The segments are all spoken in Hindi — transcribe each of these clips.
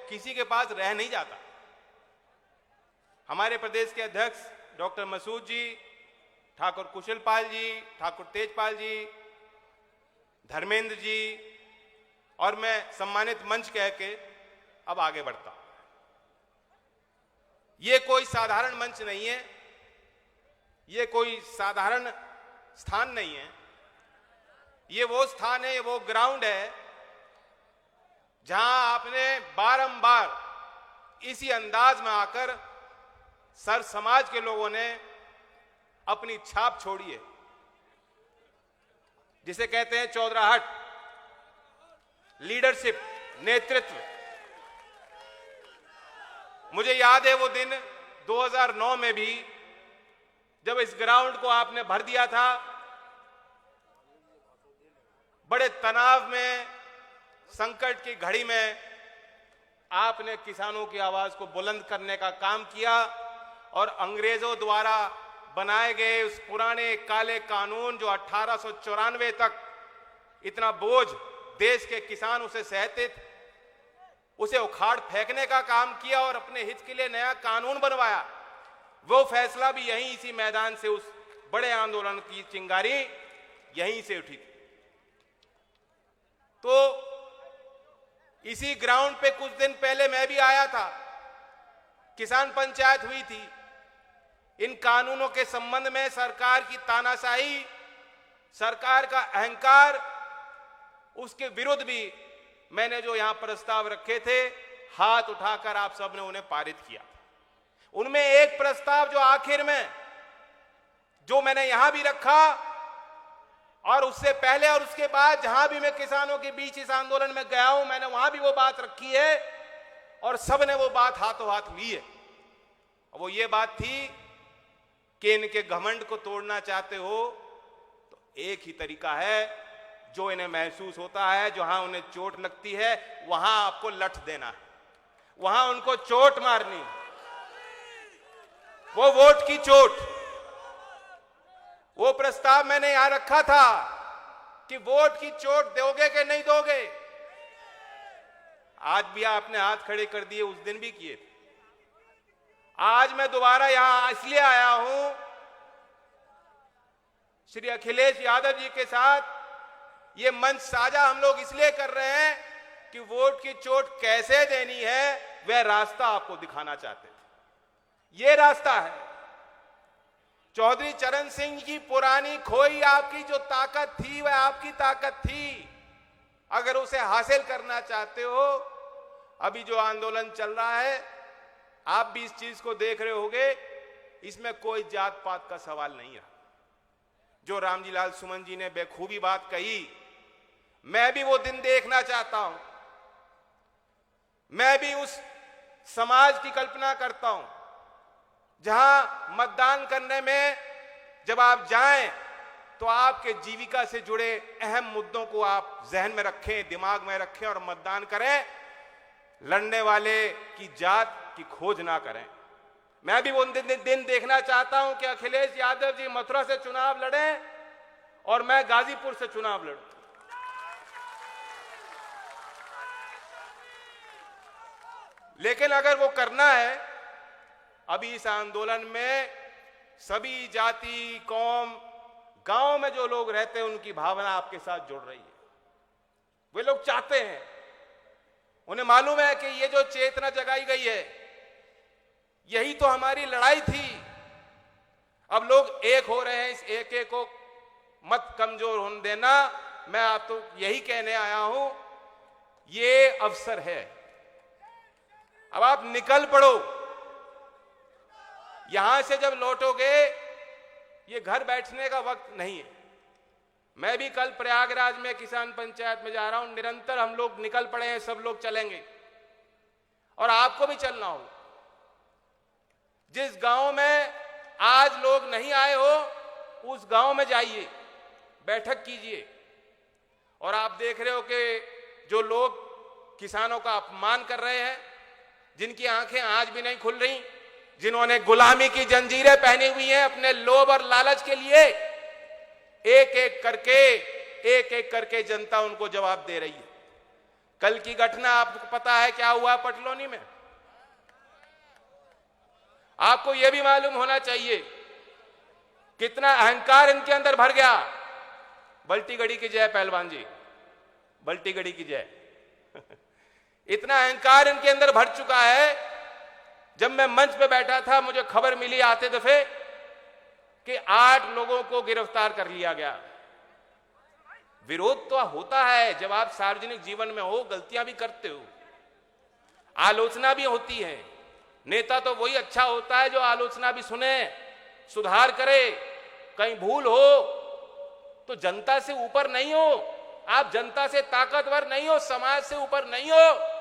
किसी के पास रह नहीं जाता। हमारे प्रदेश के अध्यक्ष डॉक्टर मसूद जी, ठाकुर कुशलपाल जी, ठाकुर तेजपाल जी, धर्मेंद्र जी और मैं सम्मानित मंच कह के अब आगे बढ़ता हूं। ये कोई साधारण मंच नहीं है, ये कोई साधारण स्थान नहीं है। ये वो स्थान है, वो ग्राउंड है जहां आपने बारंबार इसी अंदाज में आकर सर समाज के लोगों ने अपनी छाप छोड़ी है, जिसे कहते हैं चौधराहट, लीडरशिप, नेतृत्व। मुझे याद है वो दिन 2009 में भी जब इस ग्राउंड को आपने भर दिया था। बड़े तनाव में, संकट की घड़ी में आपने किसानों की आवाज को बुलंद करने का काम किया और अंग्रेजों द्वारा बनाए गए उस पुराने काले कानून जो 1894 तक इतना बोझ देश के किसान उसे सहते थे, उसे उखाड़ फेंकने का काम किया और अपने हित के लिए नया कानून बनवाया। वो फैसला भी यहीं इसी मैदान से, उस बड़े आंदोलन की चिंगारी यहीं से उठी थी। तो इसी ग्राउंड पे कुछ दिन पहले मैं भी आया था, किसान पंचायत हुई थी। इन कानूनों के संबंध में सरकार की तानाशाही, सरकार का अहंकार, उसके विरुद्ध भी मैंने जो यहां प्रस्ताव रखे थे, हाथ उठाकर आप सबने उन्हें पारित किया। उनमें एक प्रस्ताव जो आखिर में, जो मैंने यहां भी रखा और उससे पहले और उसके बाद जहां भी मैं किसानों के बीच इस आंदोलन में गया हूं, मैंने वहां भी वो बात रखी है और सबने वो बात हाथों हाथ ली है। वो ये बात थी कि इनके घमंड को तोड़ना चाहते हो तो एक ही तरीका है, जो इन्हें महसूस होता है, जहां उन्हें चोट लगती है वहां आपको लठ देना है, वहां उनको चोट मारनी, वो वोट की चोट। वो प्रस्ताव मैंने यहां रखा था कि वोट की चोट दोगे कि नहीं दोगे। आज भी आपने हाथ खड़े कर दिए, उस दिन भी किए। आज मैं दोबारा यहां इसलिए आया हूं, श्री अखिलेश यादव जी के साथ ये मंच साझा हम लोग इसलिए कर रहे हैं कि वोट की चोट कैसे देनी है वह रास्ता आपको दिखाना चाहते थे। ये रास्ता है। चौधरी चरण सिंह की पुरानी खोई आपकी जो ताकत थी, वह आपकी ताकत थी। अगर उसे हासिल करना चाहते हो, अभी जो आंदोलन चल रहा है, आप भी इस चीज को देख रहे होंगे, इसमें कोई जात पात का सवाल नहीं है। जो रामजी लाल सुमन जी ने बेखूबी बात कही, मैं भी वो दिन देखना चाहता हूं। मैं भी उस समाज की कल्पना करता हूं जहां मतदान करने में जब आप जाएं तो आपके जीविका से जुड़े अहम मुद्दों को आप जहन में रखें, दिमाग में रखें और मतदान करें। लड़ने वाले की जात की खोज ना करें। मैं भी वो दिन देखना चाहता हूं कि अखिलेश यादव जी मथुरा से चुनाव लड़ें और मैं गाजीपुर से चुनाव लड़ूं। लेकिन अगर वो करना है, अभी इस आंदोलन में सभी जाति, कौम, गांव में जो लोग रहते हैं, उनकी भावना आपके साथ जुड़ रही है। वे लोग चाहते हैं, उन्हें मालूम है कि ये जो चेतना जगाई गई है, यही तो हमारी लड़ाई थी। अब लोग एक हो रहे हैं, इस एक को मत कमजोर होने देना। मैं आप तो यही कहने आया हूं, ये अवसर है। अब आप निकल पड़ो। यहां से जब लौटोगे, ये घर बैठने का वक्त नहीं है। मैं भी कल प्रयागराज में किसान पंचायत में जा रहा हूं। निरंतर हम लोग निकल पड़े हैं, सब लोग चलेंगे और आपको भी चलना होगा। जिस गांव में आज लोग नहीं आए हो, उस गांव में जाइए, बैठक कीजिए। और आप देख रहे हो कि जो लोग किसानों का अपमान कर रहे हैं, जिनकी आंखें आज भी नहीं खुल रही, जिन्होंने गुलामी की जंजीरें पहनी हुई हैं अपने लोभ और लालच के लिए, एक एक करके जनता उनको जवाब दे रही है। कल की घटना आपको पता है क्या हुआ पटलौनी में। आपको यह भी मालूम होना चाहिए कितना अहंकार इनके अंदर भर गया। बल्टी गड़ी की जय पहलवान जी, बल्टी गड़ी की जय। इतना अहंकार इनके अंदर भर चुका है। जब मैं मंच पे बैठा था मुझे खबर मिली आते दफे कि 8 लोगों को गिरफ्तार कर लिया गया। विरोध तो होता है, जब आप सार्वजनिक जीवन में हो गलतियां भी करते हो, आलोचना भी होती है। नेता तो वही अच्छा होता है जो आलोचना भी सुने, सुधार करे। कहीं भूल हो तो जनता से ऊपर नहीं हो, आप जनता से ताकतवर नहीं हो, समाज से ऊपर नहीं हो।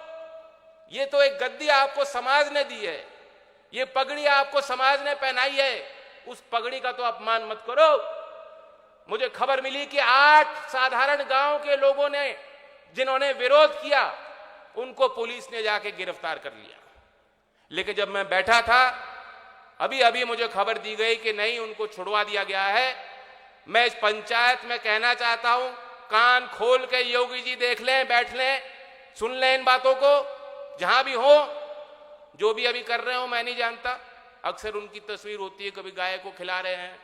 ये तो एक गद्दी आपको समाज ने दी है, ये पगड़ी आपको समाज ने पहनाई है, उस पगड़ी का तो अपमान मत करो। मुझे खबर मिली कि 8 साधारण गांव के लोगों ने जिन्होंने विरोध किया उनको पुलिस ने जाके गिरफ्तार कर लिया। लेकिन जब मैं बैठा था अभी अभी मुझे खबर दी गई कि नहीं, उनको छुड़वा दिया गया है। मैं इस पंचायत में कहना चाहता हूं, कान खोल के योगी जी देख लें, बैठ लें, सुन लें इन बातों को। जहां भी हो, जो भी अभी कर रहे हो मैं नहीं जानता। अक्सर उनकी तस्वीर होती है, कभी गाय को खिला रहे हैं,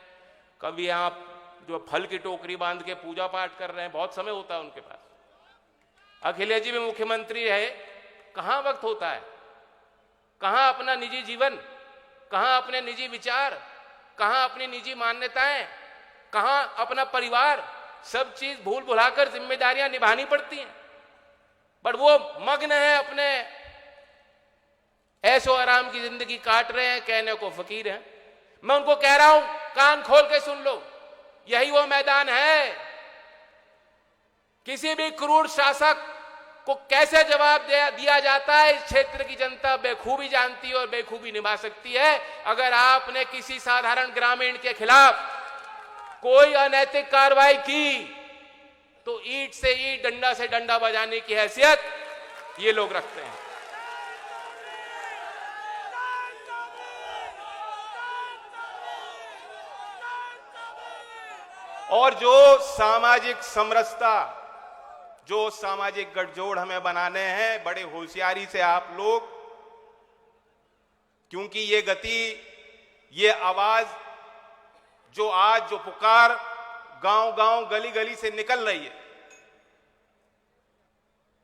कभी आप जो फल की टोकरी बांध के पूजा पाठ कर रहे हैं, बहुत समय होता है उनके पास। अखिलेश जी भी मुख्यमंत्री है, कहां वक्त होता है, कहां अपना निजी जीवन, कहां अपने निजी विचार, कहां अपनी निजी मान्यताएं, कहां अपना परिवार, सब चीज भूल भुलाकर जिम्मेदारियां निभानी पड़ती हैं। पर वो मग्न है अपने ऐशो आराम की जिंदगी काट रहे हैं, कहने को फकीर हैं। मैं उनको कह रहा हूं, कान खोल के सुन लो, यही वो मैदान है। किसी भी क्रूर शासक को कैसे जवाब दिया जाता है, इस क्षेत्र की जनता बेखूबी जानती है और बेखूबी निभा सकती है। अगर आपने किसी साधारण ग्रामीण के खिलाफ कोई अनैतिक कार्रवाई की तो ईंट से ईंट, डंडा से डंडा बजाने की हैसियत ये लोग रखते हैं। और जो सामाजिक समरसता, जो सामाजिक गठजोड़ हमें बनाने हैं, बड़े होशियारी से आप लोग, क्योंकि ये गति, ये आवाज जो आज जो पुकार गांव गांव गली गली से निकल रही है,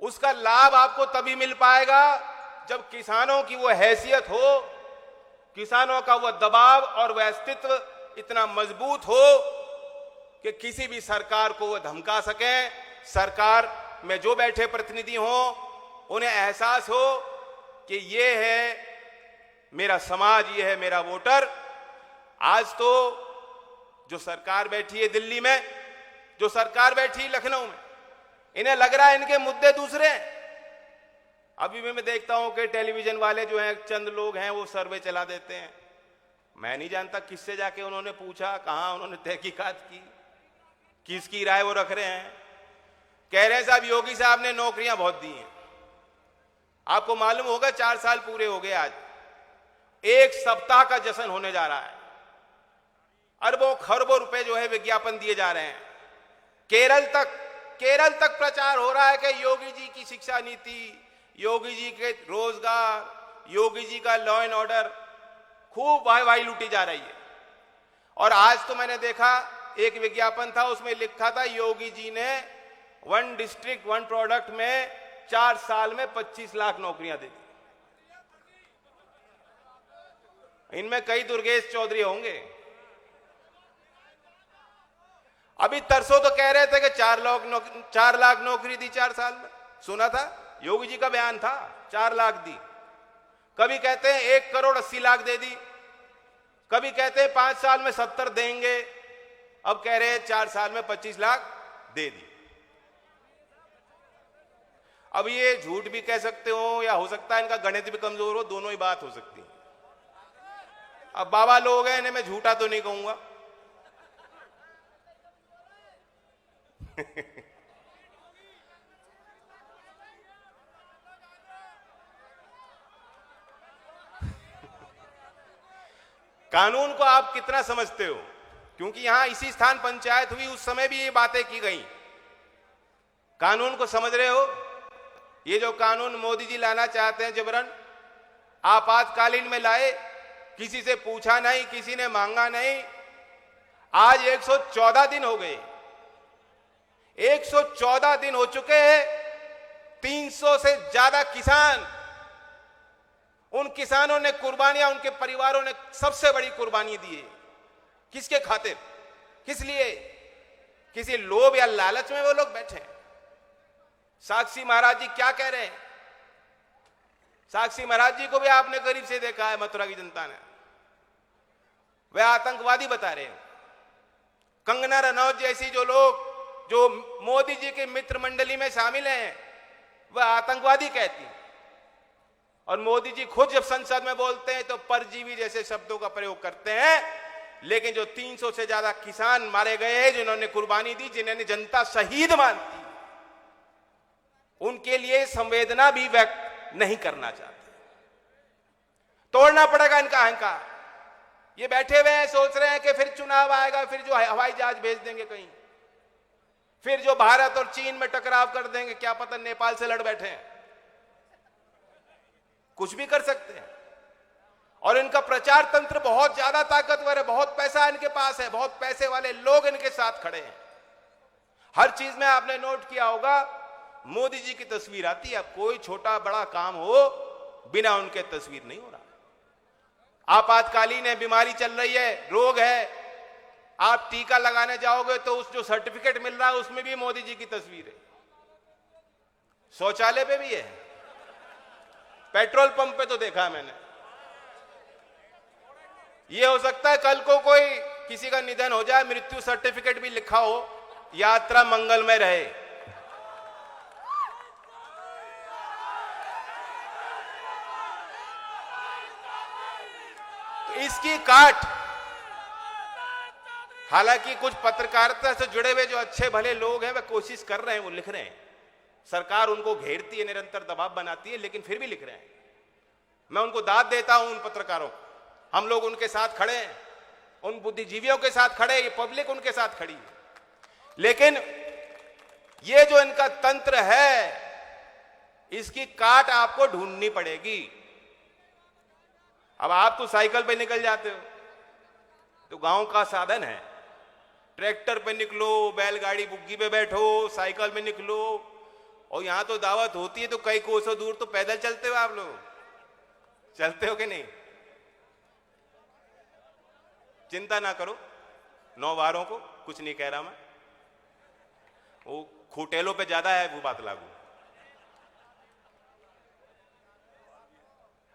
उसका लाभ आपको तभी मिल पाएगा जब किसानों की वो हैसियत हो, किसानों का वो दबाव और वह अस्तित्व इतना मजबूत हो कि किसी भी सरकार को वो धमका सके। सरकार में जो बैठे प्रतिनिधि हों उन्हें एहसास हो कि ये है मेरा समाज, ये है मेरा वोटर। आज तो जो सरकार बैठी है दिल्ली में, जो सरकार बैठी है लखनऊ में, इन्हें लग रहा है इनके मुद्दे दूसरे हैं। अभी भी मैं देखता हूं कि टेलीविजन वाले जो हैं, चंद लोग हैं, वो सर्वे चला देते हैं। मैं नहीं जानता किससे जाके उन्होंने पूछा, कहां उन्होंने तहकीकात की, किसकी राय वो रख रहे हैं। कह रहे हैं साहब योगी साहब ने नौकरियां बहुत दी हैं। आपको मालूम होगा 4 साल पूरे हो गए आज, 1 सप्ताह का जश्न होने जा रहा है। अरबों खरबों रुपए जो है विज्ञापन दिए जा रहे हैं। केरल तक प्रचार हो रहा है कि योगी जी की शिक्षा नीति, योगी जी के रोजगार, योगी जी का लॉ एंड ऑर्डर, खूब वाहवाही लूटी जा रही है। और आज तो मैंने देखा एक विज्ञापन था, उसमें लिखा था योगी जी ने 1 डिस्ट्रिक्ट 1 प्रोडक्ट में 4 साल में 25 लाख नौकरियां दे दी। इनमें कई दुर्गेश चौधरी होंगे। अभी तरसों तो कह रहे थे कि 4 लाख नौकरी दी 4 साल में। सुना था, योगी जी का बयान था, 4 लाख दी। कभी कहते हैं 1 करोड़ 80 लाख दे दी, कभी कहते हैं 5 साल में 70 देंगे, अब कह रहे हैं 4 साल में 25 लाख दे दी। अब ये झूठ भी कह सकते हो या हो सकता है इनका गणित भी कमजोर हो, दोनों ही बात हो सकती है। अब बाबा लोग हैं, इन्हें मैं झूठा तो नहीं कहूंगा। कानून को आप कितना समझते हो? क्योंकि यहां इसी स्थान पंचायत हुई, उस समय भी ये बातें की गई। कानून को समझ रहे हो? ये जो कानून मोदी जी लाना चाहते हैं जबरन, आपातकालीन में लाए, किसी से पूछा नहीं, किसी ने मांगा नहीं। आज 114 दिन हो गए, 114 दिन हो चुके हैं। 300 से ज्यादा किसान, उन किसानों ने कुर्बानियां, उनके परिवारों ने सबसे बड़ी कुर्बानी दी है। किसके खातिर, किस लिए? किसी लोभ या लालच में वो लोग बैठे हैं। साक्षी महाराज जी क्या कह रहे हैं? साक्षी महाराज जी को भी आपने करीब से देखा है, मथुरा की जनता ने। वे आतंकवादी बता रहे हैं। कंगना रनौत जैसी जो लोग जो मोदी जी के मित्र मंडली में शामिल हैं, वह आतंकवादी कहती हैं। और मोदी जी खुद जब संसद में बोलते हैं तो परजीवी जैसे शब्दों का प्रयोग करते हैं। लेकिन जो 300 से ज्यादा किसान मारे गए हैं, जिन्होंने कुर्बानी दी, जिन्होंने जनता शहीद मानती, उनके लिए संवेदना भी व्यक्त नहीं करना चाहते। तोड़ना पड़ेगा इनका अहंकार। ये बैठे हुए हैं, सोच रहे हैं कि फिर चुनाव आएगा, फिर जो हवाई जहाज भेज देंगे कहीं, फिर जो भारत और चीन में टकराव कर देंगे, क्या पता नेपाल से लड़ बैठे हैं, कुछ भी कर सकते हैं। और इनका प्रचार तंत्र बहुत ज्यादा ताकतवर है, बहुत पैसा इनके पास है, बहुत पैसे वाले लोग इनके साथ खड़े हैं। हर चीज में आपने नोट किया होगा, मोदी जी की तस्वीर आती है। कोई छोटा बड़ा काम हो, बिना उनके तस्वीर नहीं हो रहा। आपातकालीन है, बीमारी चल रही है, रोग है, आप टीका लगाने जाओगे तो उस जो सर्टिफिकेट मिल रहा है उसमें भी मोदी जी की तस्वीर है। शौचालय पे भी है, पेट्रोल पंप पे तो देखा मैंने। यह हो सकता है कल को कोई किसी का निधन हो जाए, मृत्यु सर्टिफिकेट भी लिखा हो, यात्रा मंगलमय रहे। तो इसकी काट, हालांकि कुछ पत्रकारिता से जुड़े हुए जो अच्छे भले लोग हैं, वे कोशिश कर रहे हैं, वो लिख रहे हैं। सरकार उनको घेरती है, निरंतर दबाव बनाती है, लेकिन फिर भी लिख रहे हैं। मैं उनको दाद देता हूं, उन पत्रकारों को। हम लोग उनके साथ खड़े हैं, उन बुद्धिजीवियों के साथ खड़े हैं, ये पब्लिक उनके साथ खड़ी है। लेकिन ये जो इनका तंत्र है, इसकी काट आपको ढूंढनी पड़ेगी। अब आप तो साइकिल पे निकल जाते हो, तो गांव का साधन है, ट्रैक्टर पे निकलो, बैलगाड़ी बुग्गी पे बैठो, साइकिल में निकलो। और यहां तो दावत होती है तो कई कोसों दूर तो पैदल चलते हो आप लोग, चलते हो कि नहीं? चिंता ना करो, 9 वारों को कुछ नहीं कह रहा मैं, वो खुटेलों पे ज्यादा है वो बात लागू।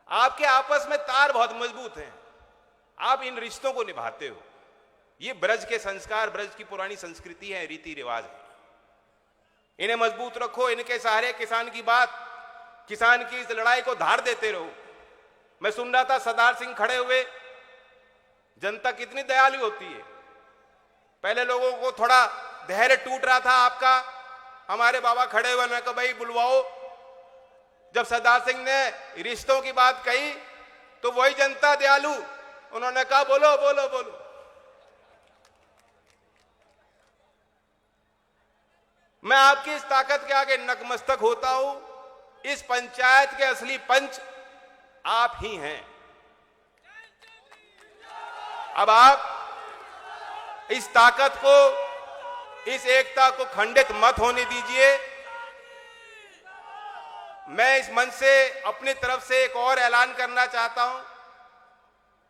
आपके आपस में तार बहुत मजबूत हैं, आप इन रिश्तों को निभाते हो। ये ब्रज के संस्कार, ब्रज की पुरानी संस्कृति है, रीति रिवाज है। इन्हें मजबूत रखो, इनके सहारे किसान की बात, किसान की इस लड़ाई को धार देते रहो। मैं सुन रहा था सरदार सिंह खड़े हुए, जनता कितनी दयालु होती है। पहले लोगों को थोड़ा धैर्य टूट रहा था आपका, हमारे बाबा खड़े हुए, उन्होंने कहा भाई बुलवाओ। जब सरदार सिंह ने रिश्तों की बात कही तो वही जनता दयालु, उन्होंने कहा बोलो बोलो बोलो। मैं आपकी इस ताकत के आगे नतमस्तक होता हूं। इस पंचायत के असली पंच आप ही हैं। अब आप इस ताकत को, इस एकता को खंडित मत होने दीजिए। मैं इस मंच से अपनी तरफ से एक और ऐलान करना चाहता हूं।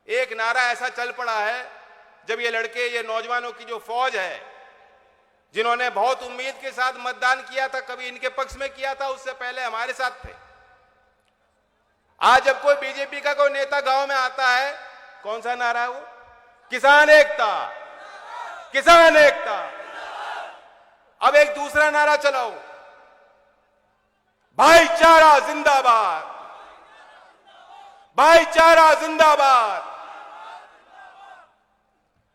एक नारा ऐसा चल पड़ा है, जब ये लड़के, ये नौजवानों की जो फौज है, जिन्होंने बहुत उम्मीद के साथ मतदान किया था, कभी इनके पक्ष में किया था, उससे पहले हमारे साथ थे। आज जब कोई बीजेपी का कोई नेता गांव में आता है, कौन सा नारा है वो? किसान एकता, किसान एकता। अब एक दूसरा नारा चलाओ, भाईचारा जिंदाबाद, भाईचारा जिंदाबाद।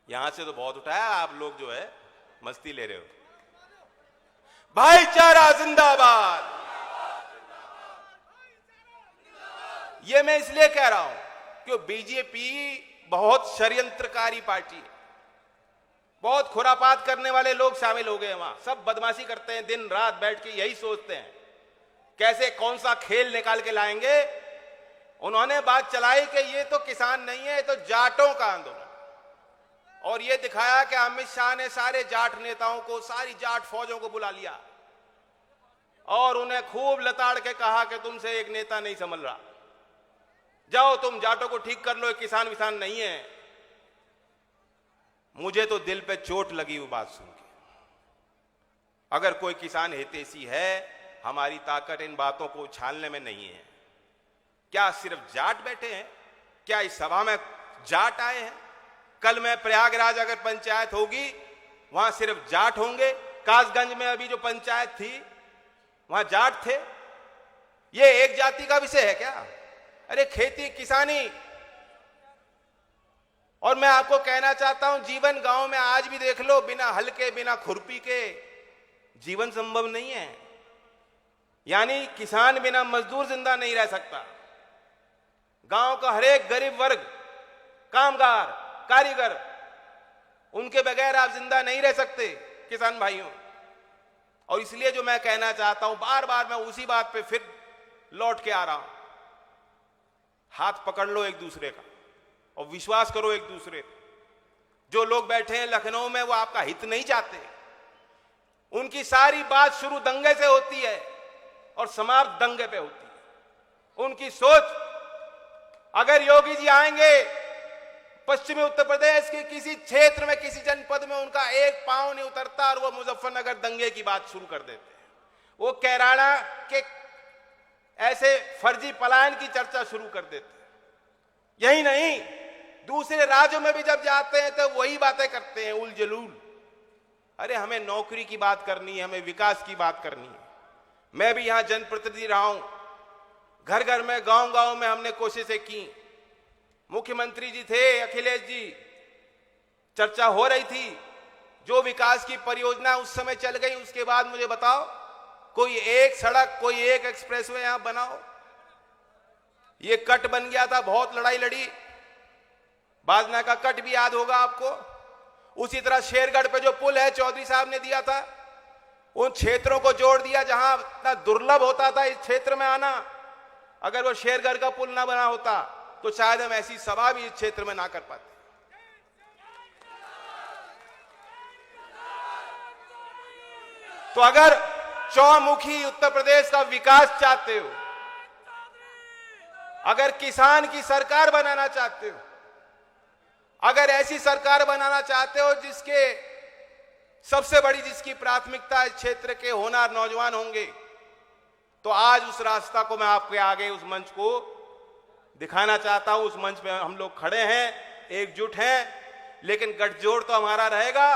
यहां से तो बहुत उठाया, आप लोग जो है मस्ती ले रहे हो। भाईचारा जिंदाबाद। ये मैं इसलिए कह रहा हूं कि बीजेपी बहुत षड्यंत्रकारी पार्टी है। बहुत खुरापात करने वाले लोग शामिल हो गए वहां, सब बदमाशी करते हैं, दिन रात बैठ के यही सोचते हैं कैसे कौन सा खेल निकाल के लाएंगे। उन्होंने बात चलाई कि ये तो किसान नहीं है, ये तो जाटों का आंदोलन, और ये दिखाया कि अमित शाह ने सारे जाट नेताओं को, सारी जाट फौजों को बुला लिया और उन्हें खूब लताड़ के कहा कि तुमसे एक नेता नहीं संभल रहा, जाओ तुम जाटों को ठीक कर लो, एक किसान विसान नहीं है। मुझे तो दिल पे चोट लगी वो बात सुन के। अगर कोई किसान हितैषी है, हमारी ताकत इन बातों को उछालने में नहीं है। क्या सिर्फ जाट बैठे हैं? क्या इस सभा में जाट आए हैं? कल मैं प्रयागराज अगर पंचायत होगी, वहां सिर्फ जाट होंगे। कासगंज में अभी जो पंचायत थी, वहां जाट थे। ये एक जाति का विषय है क्या? अरे खेती किसानी। और मैं आपको कहना चाहता हूं, जीवन गांव में आज भी देख लो, बिना हल के, बिना खुरपी के जीवन संभव नहीं है। यानी किसान बिना मजदूर जिंदा नहीं रह सकता। गांव का हर एक गरीब वर्ग, कामगार, कारीगर, उनके बगैर आप जिंदा नहीं रह सकते किसान भाइयों। और इसलिए जो मैं कहना चाहता हूं, बार बार मैं उसी बात पे फिर लौट के आ रहा हूं, हाथ पकड़ लो एक दूसरे का और विश्वास करो एक दूसरे पे। जो लोग बैठे हैं लखनऊ में, वो आपका हित नहीं चाहते। उनकी सारी बात शुरू दंगे से होती है और समाप्त दंगे पे होती है। उनकी सोच, अगर योगी जी आएंगे पश्चिमी उत्तर प्रदेश के किसी क्षेत्र में, किसी जनपद में, उनका एक पांव नहीं उतरता और वो मुजफ्फरनगर दंगे की बात शुरू कर देते हैं। वो कैराना के ऐसे फर्जी पलायन की चर्चा शुरू कर देते हैं। यही नहीं, दूसरे राज्यों में भी जब जाते हैं तो वही बातें करते हैं, उल जलूल। अरे हमें नौकरी की बात करनी है, हमें विकास की बात करनी है। मैं भी यहां जनप्रतिनिधि रहा हूं, घर घर में, गांव गांव में हमने कोशिशें की। मुख्यमंत्री जी थे अखिलेश जी, चर्चा हो रही थी। जो विकास की परियोजना उस समय चल गई, उसके बाद मुझे बताओ, कोई एक सड़क, कोई एक एक्सप्रेसवे यहां बनाओ। ये कट बन गया था, बहुत लड़ाई लड़ी, बाजना का कट भी याद होगा आपको। उसी तरह शेरगढ़ पे जो पुल है, चौधरी साहब ने दिया था, उन क्षेत्रों को जोड़ दिया जहां इतना दुर्लभ होता था इस क्षेत्र में आना। अगर वो शेरगढ़ का पुल ना बना होता तो शायद हम ऐसी सभा भी इस क्षेत्र में ना कर पाते। तो अगर चौमुखी उत्तर प्रदेश का विकास चाहते हो, अगर किसान की सरकार बनाना चाहते हो, अगर ऐसी सरकार बनाना चाहते हो जिसके सबसे बड़ी, जिसकी प्राथमिकता इस क्षेत्र के होनहार नौजवान होंगे, तो आज उस रास्ता को मैं आपके आगे, उस मंच को दिखाना चाहता हूं। उस मंच पे हम लोग खड़े हैं, एकजुट हैं, लेकिन गठजोड़ तो हमारा रहेगा।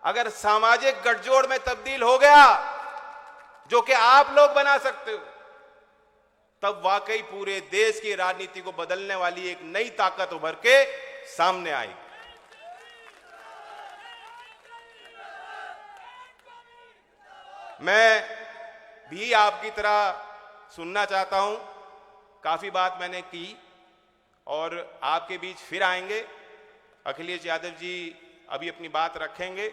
अगर सामाजिक गठजोड़ में तब्दील हो गया, जो कि आप लोग बना सकते हो, तब वाकई पूरे देश की राजनीति को बदलने वाली एक नई ताकत उभर के सामने आएगी। मैं भी आपकी तरह सुनना चाहता हूं। काफी बात मैंने की और आपके बीच फिर आएंगे। अखिलेश यादव जी अभी अपनी बात रखेंगे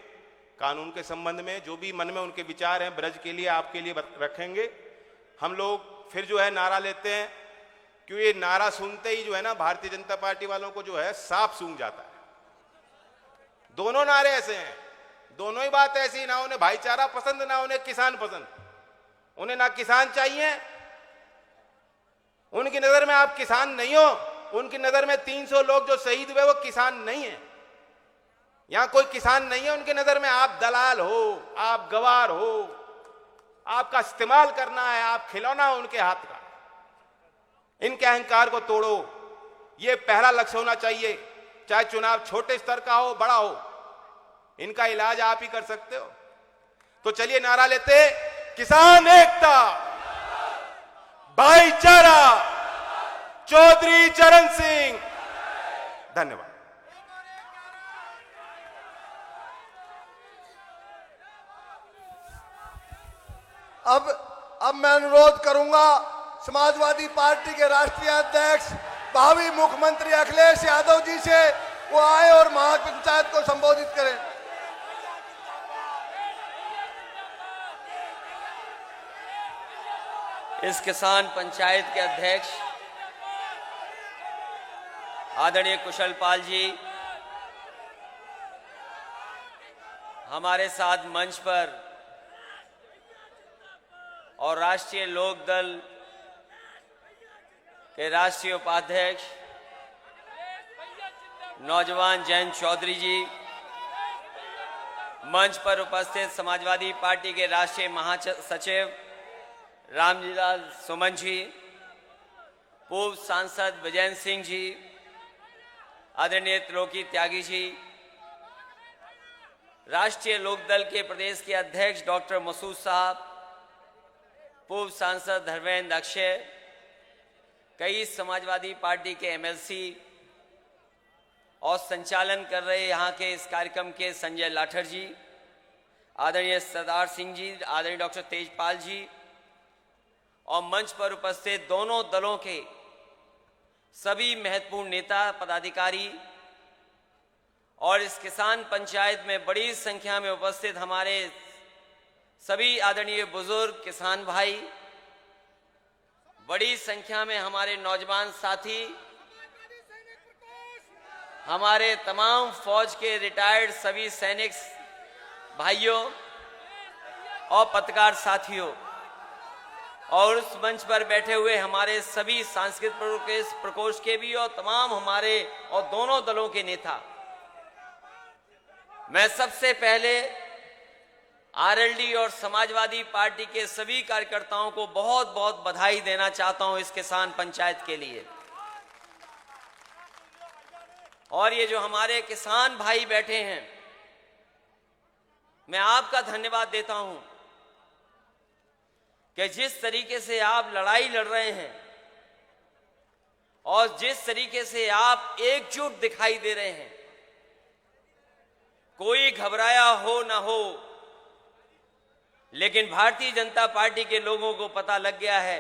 कानून के संबंध में, जो भी मन में उनके विचार हैं ब्रज के लिए, आपके लिए रखेंगे। हम लोग फिर जो है नारा लेते हैं, क्योंकि ये नारा सुनते ही जो है ना, भारतीय जनता पार्टी वालों को जो है सांप सूंघ जाता है। दोनों नारे ऐसे हैं, दोनों ही बात ऐसी, ना उन्हें भाईचारा पसंद, ना उन्हें किसान पसंद। उन्हें ना किसान चाहिए, उनकी नजर में आप किसान नहीं हो। उनकी नजर में 300 लोग जो शहीद हुए वो किसान नहीं है। यहां कोई किसान नहीं है उनकी नजर में। आप दलाल हो, आप गवार हो, आपका इस्तेमाल करना है, आप खिलौना हो उनके हाथ का। इनके अहंकार को तोड़ो, ये पहला लक्ष्य होना चाहिए। चाहे चुनाव छोटे स्तर का हो, बड़ा हो, इनका इलाज आप ही कर सकते हो। तो चलिए नारा लेते, किसान एकता, भाईचारा, चौधरी चरण सिंह। धन्यवाद। अब मैं अनुरोध करूंगा समाजवादी पार्टी के राष्ट्रीय अध्यक्ष, भावी मुख्यमंत्री अखिलेश यादव जी से, वो आए और महापंचायत को संबोधित करें। इस किसान पंचायत के अध्यक्ष आदरणीय कुशल पाल जी, हमारे साथ मंच पर और राष्ट्रीय लोकदल के राष्ट्रीय उपाध्यक्ष नौजवान जयंत चौधरी जी, मंच पर उपस्थित समाजवादी पार्टी के राष्ट्रीय महासचिव रामलीला सुमन जी, पूर्व सांसद विजय सिंह जी, आदरणीय त्रिलोकी त्यागी जी, राष्ट्रीय लोकदल के प्रदेश के अध्यक्ष डॉक्टर मसूद साहब, पूर्व सांसद धर्मेंद्र अक्षय, कई समाजवादी पार्टी के एमएलसी और संचालन कर रहे यहाँ के इस कार्यक्रम के संजय लाठर जी, आदरणीय सरदार सिंह जी, आदरणीय डॉक्टर तेजपाल जी और मंच पर उपस्थित दोनों दलों के सभी महत्वपूर्ण नेता पदाधिकारी और इस किसान पंचायत में बड़ी संख्या में उपस्थित हमारे सभी आदरणीय बुजुर्ग किसान भाई, बड़ी संख्या में हमारे नौजवान साथी, हमारे तमाम फौज के रिटायर्ड सभी सैनिक भाइयों और पत्रकार साथियों और उस मंच पर बैठे हुए हमारे सभी सांस्कृतिक प्रकोष्ठ के भी और तमाम हमारे और दोनों दलों के नेता, मैं सबसे पहले आरएलडी और समाजवादी पार्टी के सभी कार्यकर्ताओं को बहुत बहुत बधाई देना चाहता हूं इस किसान पंचायत के लिए। और ये जो हमारे किसान भाई बैठे हैं, मैं आपका धन्यवाद देता हूं कि जिस तरीके से आप लड़ाई लड़ रहे हैं और जिस तरीके से आप एकजुट दिखाई दे रहे हैं, कोई घबराया हो ना हो, लेकिन भारतीय जनता पार्टी के लोगों को पता लग गया है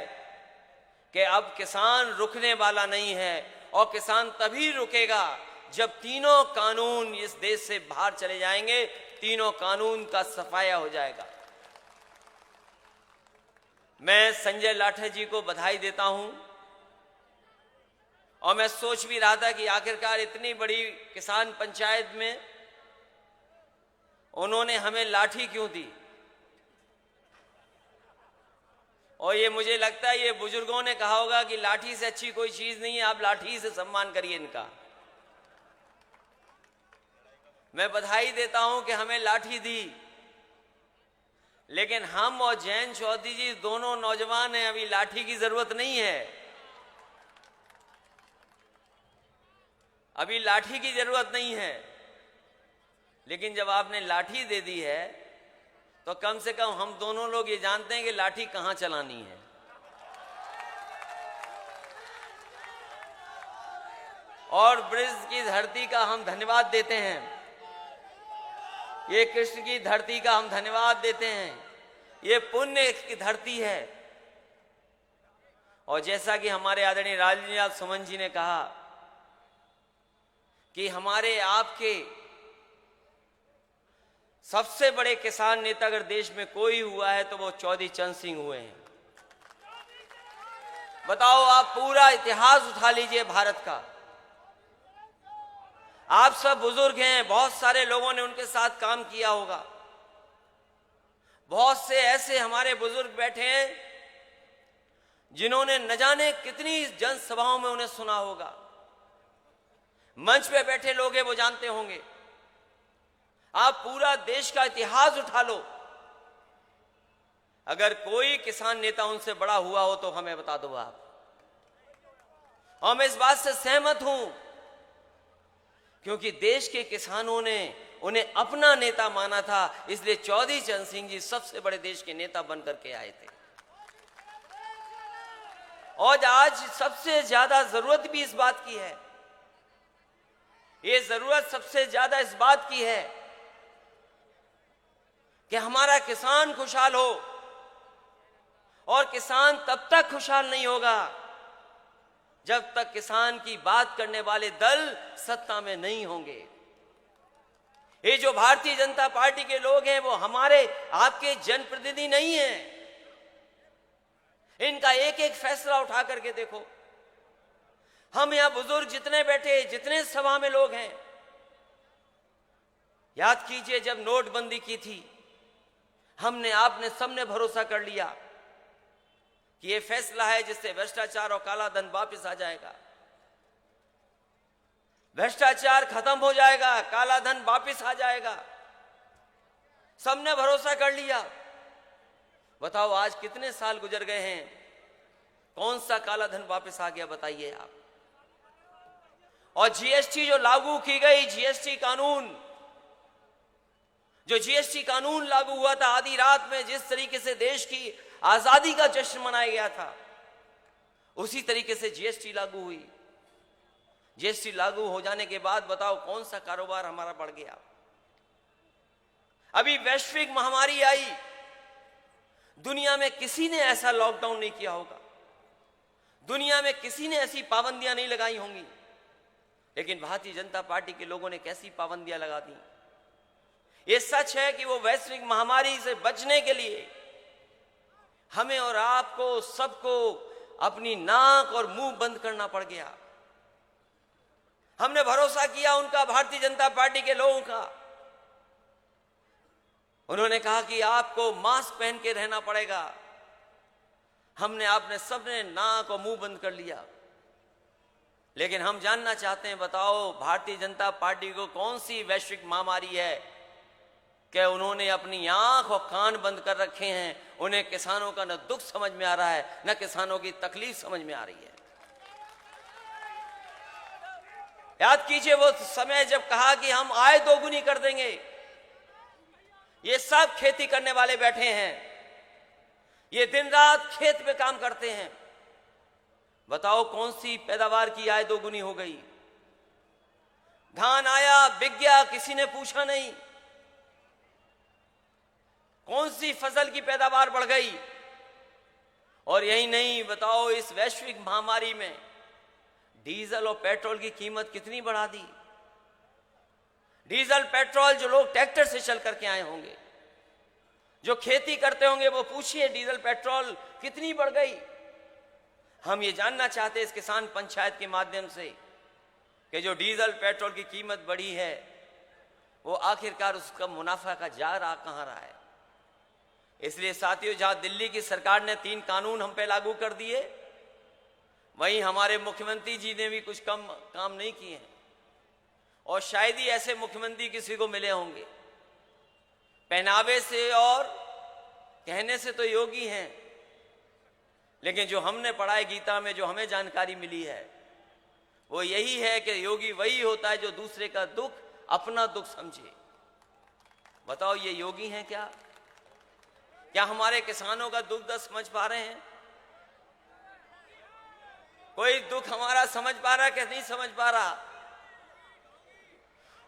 कि अब किसान रुकने वाला नहीं है और किसान तभी रुकेगा जब तीनों कानून इस देश से बाहर चले जाएंगे, तीनों कानून का सफाया हो जाएगा। मैं संजय लाठर जी को बधाई देता हूं और मैं सोच भी रहा था कि आखिरकार इतनी बड़ी किसान पंचायत में उन्होंने हमें लाठी क्यों दी। और ये मुझे लगता है ये बुजुर्गों ने कहा होगा कि लाठी से अच्छी कोई चीज नहीं है, आप लाठी से सम्मान करिए इनका। मैं बधाई देता हूं कि हमें लाठी दी, लेकिन हम और जयंत चौधरी जी दोनों नौजवान हैं, अभी लाठी की जरूरत नहीं है, अभी लाठी की जरूरत नहीं है। लेकिन जब आपने लाठी दे दी है तो कम से कम हम दोनों लोग ये जानते हैं कि लाठी कहां चलानी है। और ब्रज की धरती का हम धन्यवाद देते हैं, ये कृष्ण की धरती का हम धन्यवाद देते हैं, ये पुण्य की धरती है। और जैसा कि हमारे आदरणीय रामलीला सुमन जी ने कहा कि हमारे आपके सबसे बड़े किसान नेता अगर देश में कोई हुआ है तो वो चौधरी चरण सिंह हुए हैं। बताओ, आप पूरा इतिहास उठा लीजिए भारत का, आप सब बुजुर्ग हैं, बहुत सारे लोगों ने उनके साथ काम किया होगा, बहुत से ऐसे हमारे बुजुर्ग बैठे हैं जिन्होंने न जाने कितनी जनसभाओं में उन्हें सुना होगा। मंच पे बैठे लोग हैं, वो जानते होंगे। आप पूरा देश का इतिहास उठा लो, अगर कोई किसान नेता उनसे बड़ा हुआ हो तो हमें बता दो आप। और मैं इस बात से सहमत हूं क्योंकि देश के किसानों ने उन्हें अपना नेता माना था, इसलिए चौधरी चरण सिंह जी सबसे बड़े देश के नेता बनकर के आए थे। और आज सबसे ज्यादा जरूरत भी इस बात की है, ये जरूरत सबसे ज्यादा इस बात की है कि हमारा किसान खुशहाल हो। और किसान तब तक खुशहाल नहीं होगा जब तक किसान की बात करने वाले दल सत्ता में नहीं होंगे। ये जो भारतीय जनता पार्टी के लोग हैं वो हमारे आपके जनप्रतिनिधि नहीं हैं, इनका एक एक फैसला उठा करके देखो। हम यहां बुजुर्ग जितने बैठे, जितने सभा में लोग हैं, याद कीजिए जब नोटबंदी की थी, हमने आपने सबने भरोसा कर लिया कि यह फैसला है जिससे भ्रष्टाचार और काला धन वापस आ जाएगा, भ्रष्टाचार खत्म हो जाएगा, काला धन वापस आ जाएगा। सबने भरोसा कर लिया। बताओ आज कितने साल गुजर गए हैं, कौन सा काला धन वापस आ गया बताइए आप। और जीएसटी जो लागू की गई, जीएसटी कानून, जो जीएसटी कानून लागू हुआ था, आधी रात में जिस तरीके से देश की आजादी का जश्न मनाया गया था, उसी तरीके से जीएसटी लागू हुई। जीएसटी लागू हो जाने के बाद बताओ कौन सा कारोबार हमारा बढ़ गया। अभी वैश्विक महामारी आई, दुनिया में किसी ने ऐसा लॉकडाउन नहीं किया होगा, दुनिया में किसी ने ऐसी पाबंदियां नहीं लगाई होंगी, लेकिन भारतीय जनता पार्टी के लोगों ने कैसी पाबंदियां लगा दी। यह सच है कि वो वैश्विक महामारी से बचने के लिए हमें और आपको सबको अपनी नाक और मुंह बंद करना पड़ गया। हमने भरोसा किया उनका, भारतीय जनता पार्टी के लोगों का। उन्होंने कहा कि आपको मास्क पहन के रहना पड़ेगा। हमने आपने सबने नाक और मुंह बंद कर लिया। लेकिन हम जानना चाहते हैं, बताओ भारतीय जनता पार्टी को कौन सी वैश्विक महामारी है कि उन्होंने अपनी आंख और कान बंद कर रखे हैं। उन्हें किसानों का न दुख समझ में आ रहा है, न किसानों की तकलीफ समझ में आ रही है। याद कीजिए वो समय जब कहा कि हम आय दोगुनी कर देंगे। ये सब खेती करने वाले बैठे हैं, ये दिन रात खेत पे काम करते हैं। बताओ कौन सी पैदावार की आय दोगुनी हो गई। धान आया, बिक गया, किसी ने पूछा नहीं। कौन सी फसल की पैदावार बढ़ गई। और यही नहीं, बताओ इस वैश्विक महामारी में डीजल और पेट्रोल की कीमत कितनी बढ़ा दी। डीजल पेट्रोल जो लोग ट्रैक्टर से चल करके आए होंगे, जो खेती करते होंगे, वो पूछिए डीजल पेट्रोल कितनी बढ़ गई। हम ये जानना चाहते हैं इस किसान पंचायत के माध्यम से कि जो डीजल पेट्रोल की कीमत बढ़ी है, वो आखिरकार उसका मुनाफा का जा रहा कहां रहा है। इसलिए साथियों, जहां दिल्ली की सरकार ने 3 कानून हम पे लागू कर दिए, वहीं हमारे मुख्यमंत्री जी ने भी कुछ कम काम नहीं किए हैं। और शायद ही ऐसे मुख्यमंत्री किसी को मिले होंगे। पहनावे से और कहने से तो योगी हैं, लेकिन जो हमने पढ़ा है गीता में, जो हमें जानकारी मिली है, वो यही है कि योगी वही होता है जो दूसरे का दुख अपना दुख समझे। बताओ ये योगी हैं क्या? क्या हमारे किसानों का दुख दर्द समझ पा रहे हैं? कोई दुख हमारा समझ पा रहा है कि नहीं समझ पा रहा?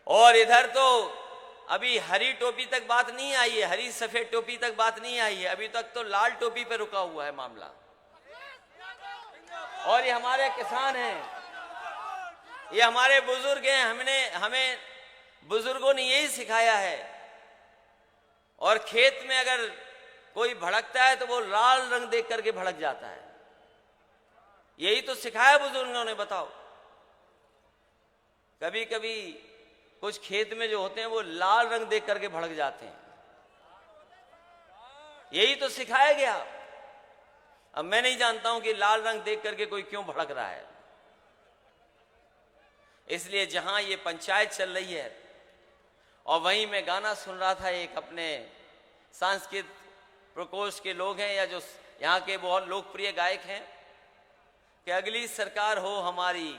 और इधर तो अभी हरी टोपी तक बात नहीं आई है, हरी सफेद टोपी तक बात नहीं आई है, अभी तक तो लाल टोपी पे रुका हुआ है मामला। और ये हमारे किसान हैं, ये हमारे बुजुर्ग हैं, हमें बुजुर्गों ने यही सिखाया है। और खेत में अगर कोई भड़कता है तो वो लाल रंग देख करके भड़क जाता है, यही तो सिखाया बुजुर्गों ने। बताओ, कभी कभी कुछ खेत में जो होते हैं वो लाल रंग देख करके भड़क जाते हैं, यही तो सिखाया गया। अब मैं नहीं जानता हूं कि लाल रंग देख करके कोई क्यों भड़क रहा है। इसलिए जहां ये पंचायत चल रही है, और वहीं मैं गाना सुन रहा था, एक अपने सांस्कृतिक प्रकोष्ठ के लोग हैं या जो यहाँ के बहुत लोकप्रिय गायक हैं, कि अगली सरकार हो हमारी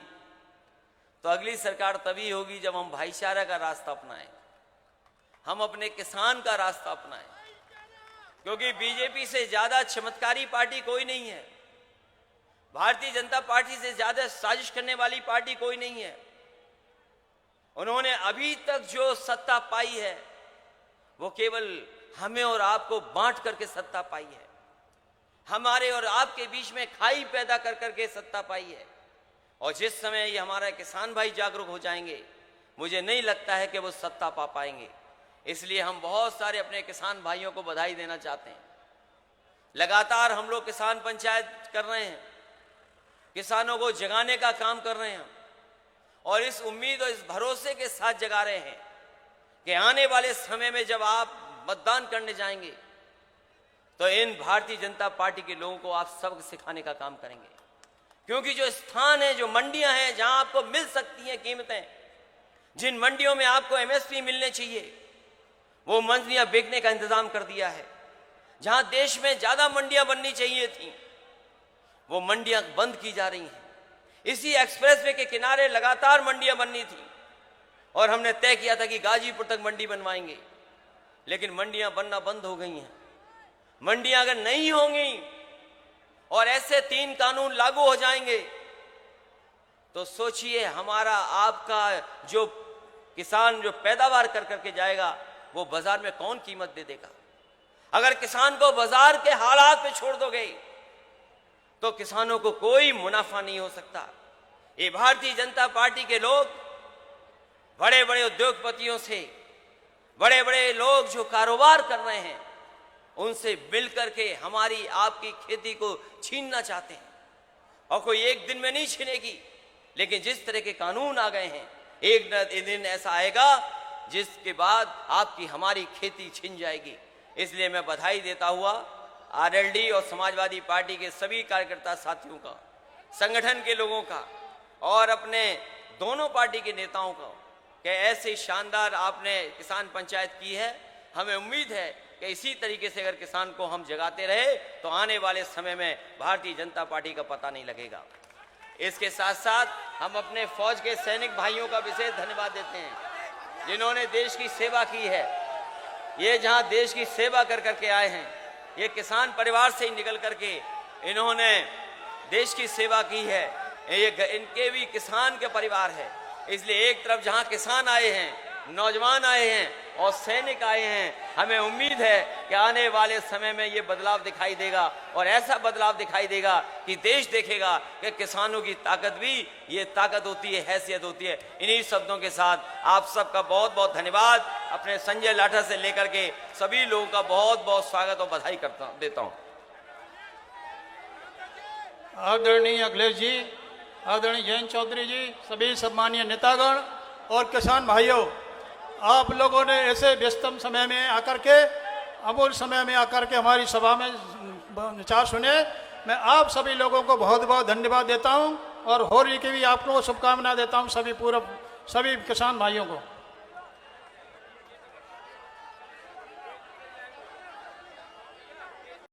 तो अगली सरकार तभी होगी जब हम भाईचारा का रास्ता अपनाएं, हम अपने किसान का रास्ता अपनाएं। क्योंकि बीजेपी से ज्यादा चमत्कारी पार्टी कोई नहीं है, भारतीय जनता पार्टी से ज्यादा साजिश करने वाली पार्टी कोई नहीं है। उन्होंने अभी तक जो सत्ता पाई है वो केवल हमें और आपको बांट करके सत्ता पाई है, हमारे और आपके बीच में खाई पैदा कर करके सत्ता पाई है। और जिस समय ये हमारे किसान भाई जागरूक हो जाएंगे, मुझे नहीं लगता है कि वो सत्ता पा पाएंगे। इसलिए हम बहुत सारे अपने किसान भाइयों को बधाई देना चाहते हैं, लगातार हम लोग किसान पंचायत कर रहे हैं, किसानों को जगाने का काम कर रहे हैं और इस उम्मीद और इस भरोसे के साथ जगा रहे हैं कि आने वाले समय में जब आप मतदान करने जाएंगे तो इन भारतीय जनता पार्टी के लोगों को आप सबक सिखाने का काम करेंगे। क्योंकि जो स्थान है, जो मंडियां हैं जहां आपको मिल सकती हैं कीमतें, जिन मंडियों में आपको एमएसपी मिलने चाहिए, वो मंडियां बेचने का इंतजाम कर दिया है। जहां देश में ज्यादा मंडियां बननी चाहिए थी, वो मंडियां बंद की जा रही हैं। इसी एक्सप्रेसवे के किनारे लगातार मंडियां बननी थी और हमने तय किया था कि गाजीपुर तक मंडी बनवाएंगे, लेकिन मंडियां बनना बंद हो गई हैं। मंडियां अगर नहीं होंगी और ऐसे 3 कानून लागू हो जाएंगे तो सोचिए हमारा आपका जो किसान जो पैदावार कर करके जाएगा वो बाजार में कौन कीमत दे देगा। अगर किसान को बाजार के हालात पे छोड़ दोगे तो किसानों को कोई मुनाफा नहीं हो सकता। ये भारतीय जनता पार्टी के लोग बड़े बड़े उद्योगपतियों से, बड़े बड़े लोग जो कारोबार कर रहे हैं, उनसे मिलकर के हमारी आपकी खेती को छीनना चाहते हैं। और कोई एक दिन में नहीं छीनेगी, लेकिन जिस तरह के कानून आ गए हैं, एक न एक दिन ऐसा आएगा जिसके बाद आपकी हमारी खेती छीन जाएगी। इसलिए मैं बधाई देता हुआ आरएलडी और समाजवादी पार्टी के सभी कार्यकर्ता साथियों का, संगठन के लोगों का और अपने दोनों पार्टी के नेताओं का कि ऐसी शानदार आपने किसान पंचायत की है। हमें उम्मीद है कि इसी तरीके से अगर किसान को हम जगाते रहे तो आने वाले समय में भारतीय जनता पार्टी का पता नहीं लगेगा। इसके साथ साथ हम अपने फौज के सैनिक भाइयों का विशेष धन्यवाद देते हैं जिन्होंने देश की सेवा की है। ये जहां देश की सेवा कर करके आए हैं, ये किसान परिवार से ही निकल करके इन्होंने देश की सेवा की है। ये इनके भी किसान के परिवार है। इसलिए एक तरफ जहां किसान आए हैं, नौजवान आए हैं और सैनिक आए हैं, हमें उम्मीद है कि आने वाले समय में ये बदलाव दिखाई देगा और ऐसा बदलाव दिखाई देगा कि देश देखेगा कि किसानों की ताकत भी ये ताकत होती है, हैसियत होती है। इन्हीं शब्दों के साथ आप सबका बहुत बहुत धन्यवाद। अपने संजय लाठा से लेकर के सभी लोगों का बहुत बहुत स्वागत और बधाई देता हूँ। आदरणीय अखिलेश जी, आदरणीय जयंत चौधरी जी, सभी सम्मानीय नेतागण और किसान भाइयों, आप लोगों ने ऐसे व्यस्तम समय में आकर के, अमूल्य समय में आकर के हमारी सभा में विचार सुने। मैं आप सभी लोगों को बहुत बहुत धन्यवाद देता हूं और होली की भी आप लोगों को शुभकामनाएं देता हूं, सभी किसान भाइयों को।